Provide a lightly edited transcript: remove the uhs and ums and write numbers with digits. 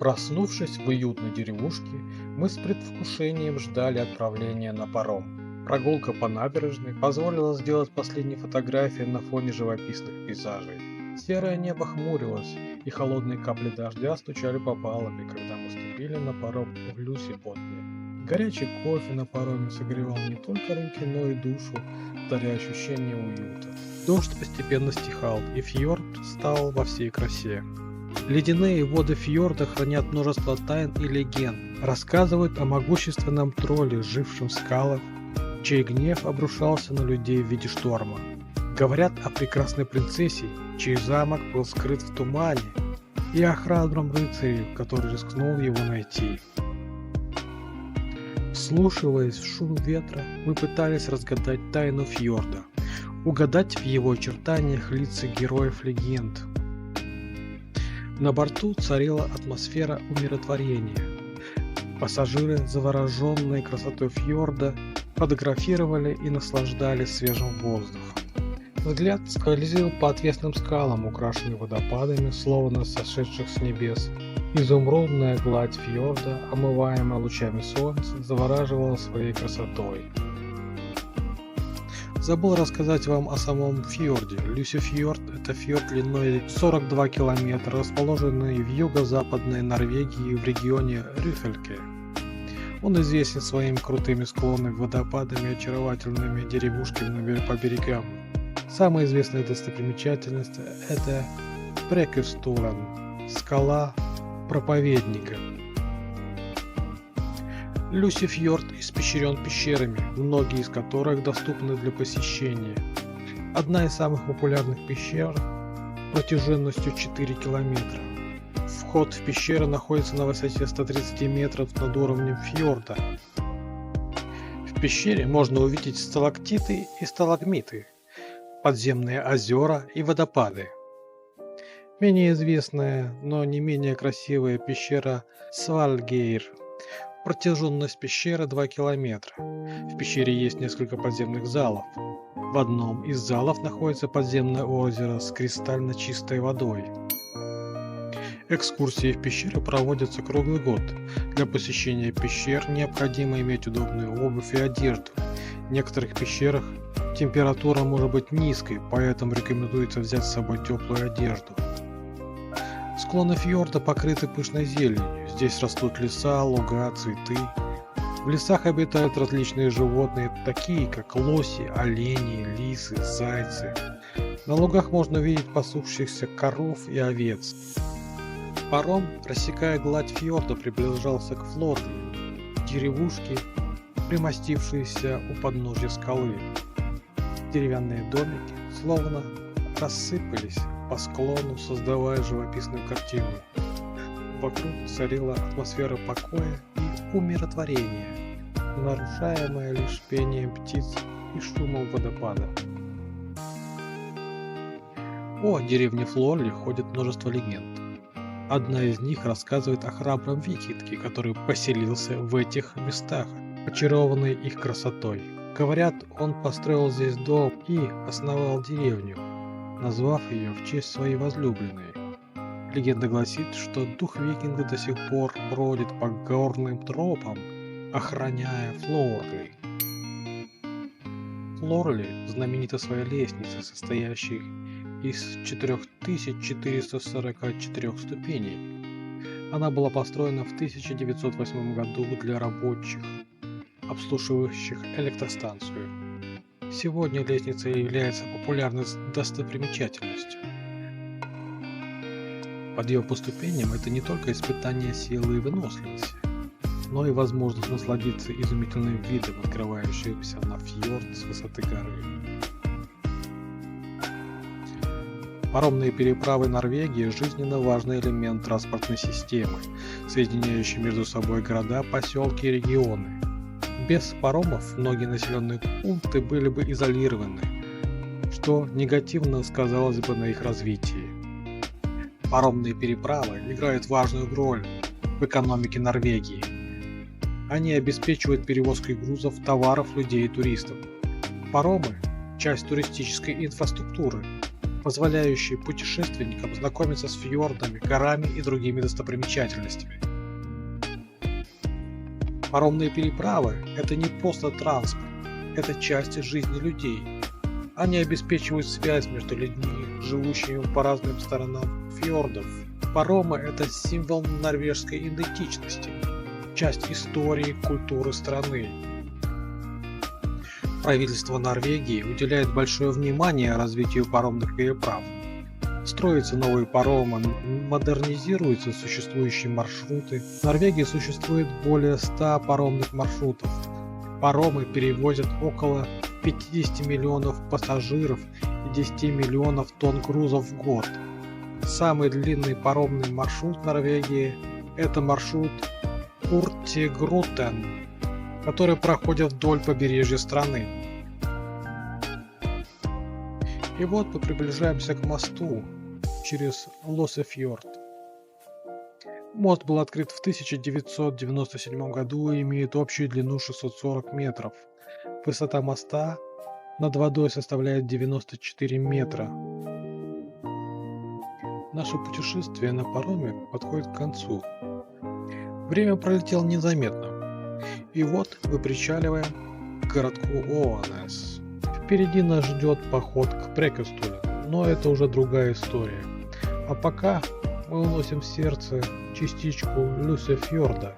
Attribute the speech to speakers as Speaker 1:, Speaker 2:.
Speaker 1: Проснувшись в уютной деревушке, мы с предвкушением ждали отправления на паром. Прогулка по набережной позволила сделать последние фотографии на фоне живописных пейзажей. Серое небо хмурилось, и холодные капли дождя стучали по палубе, когда мы ступили на паром в Люси-Ботне. Горячий кофе на пароме согревал не только руки, но и душу, даря ощущение уюта. Дождь постепенно стихал, и фьорд стал во всей красе. Ледяные воды фьорда хранят множество тайн и легенд, рассказывают о могущественном тролле, жившем в скалах, чей гнев обрушался на людей в виде шторма. Говорят о прекрасной принцессе, чей замок был скрыт в тумане, и о храбром рыцаре, который рискнул его найти. Вслушиваясь в шум ветра, мы пытались разгадать тайну фьорда, угадать в его очертаниях лица героев легенд. На борту царила атмосфера умиротворения. Пассажиры, завороженные красотой фьорда, фотографировали и наслаждались свежим воздухом. Взгляд скользил по отвесным скалам, украшенным водопадами, словно сошедших с небес. Изумрудная гладь фьорда, омываемая лучами солнца, завораживала своей красотой. Забыл рассказать вам о самом фьорде. Люси-фьорд – это фьорд длиной 42 километра, расположенный в юго-западной Норвегии в регионе Рюффельке. Он известен своими крутыми склонами, водопадами и очаровательными деревушками по берегам. Самая известная достопримечательность – это Прекюстурен – скала проповедника. Люси-фьорд испещрен пещерами, многие из которых доступны для посещения. Одна из самых популярных пещер протяженностью 4 километра. Вход в пещеру находится на высоте 130 метров над уровнем фьорда. В пещере можно увидеть сталактиты и сталагмиты, подземные озера и водопады. Менее известная, но не менее красивая пещера Свальгейр. Протяженность пещеры 2 километра. В пещере есть несколько подземных залов. В одном из залов находится подземное озеро с кристально чистой водой. Экскурсии в пещеры проводятся круглый год. Для посещения пещер необходимо иметь удобную обувь и одежду. В некоторых пещерах температура может быть низкой, поэтому рекомендуется взять с собой теплую одежду. Склоны фьорда покрыты пышной зеленью. Здесь растут леса, луга, цветы. В лесах обитают различные животные, такие как лоси, олени, лисы, зайцы. На лугах можно увидеть пасущихся коров и овец. Паром, рассекая гладь фьорда, приближался к Флорли, деревушке, примостившейся у подножья скалы. Деревянные домики словно рассыпались по склону, создавая живописную картину. Вокруг царила атмосфера покоя и умиротворения, нарушаемая лишь пением птиц и шумом водопада. О деревне Флорли ходит множество легенд. Одна из них рассказывает о храбром викинге, который поселился в этих местах, очарованный их красотой. Говорят, он построил здесь дом и основал деревню, назвав ее в честь своей возлюбленной. Легенда гласит, что дух викинга до сих пор бродит по горным тропам, охраняя Флорли. Флорли знаменита своей лестницей, состоящей из 4444 ступеней. Она была построена в 1908 году для рабочих, обслуживающих электростанцию. Сегодня лестница является популярной достопримечательностью. Подъем по ступеням – это не только испытание силы и выносливости, но и возможность насладиться изумительным видом, открывающимся на фьорд с высоты горы. Паромные переправы Норвегии – жизненно важный элемент транспортной системы, соединяющий между собой города, поселки и регионы. Без паромов многие населенные пункты были бы изолированы, что негативно сказалось бы на их развитии. Паромные переправы играют важную роль в экономике Норвегии. Они обеспечивают перевозкой грузов, товаров, людей и туристов. Паромы – часть туристической инфраструктуры. позволяющий путешественникам знакомиться с фьордами, горами и другими достопримечательностями. Паромные переправы – это не просто транспорт, это часть жизни людей. Они обеспечивают связь между людьми, живущими по разным сторонам фьордов. Паромы – это символ норвежской идентичности, часть истории, культуры страны. Правительство Норвегии уделяет большое внимание развитию паромных переправ. Строятся новые паромы, модернизируются существующие маршруты. В Норвегии существует более 100 паромных маршрутов. Паромы перевозят около 50 миллионов пассажиров и 10 миллионов тонн грузов в год. Самый длинный паромный маршрут в Норвегии – это маршрут Hurtigruten, который проходит вдоль побережья страны. И вот мы приближаемся к мосту через Лоссефьорд. Мост был открыт в 1997 году и имеет общую длину 640 метров. Высота моста над водой составляет 94 метра. Наше путешествие на пароме подходит к концу. Время пролетело незаметно. И вот мы причаливаем к городку Оанес. Впереди нас ждет поход к Прекестулю, но это уже другая история. А пока мы уносим в сердце частичку Лоссефьорда.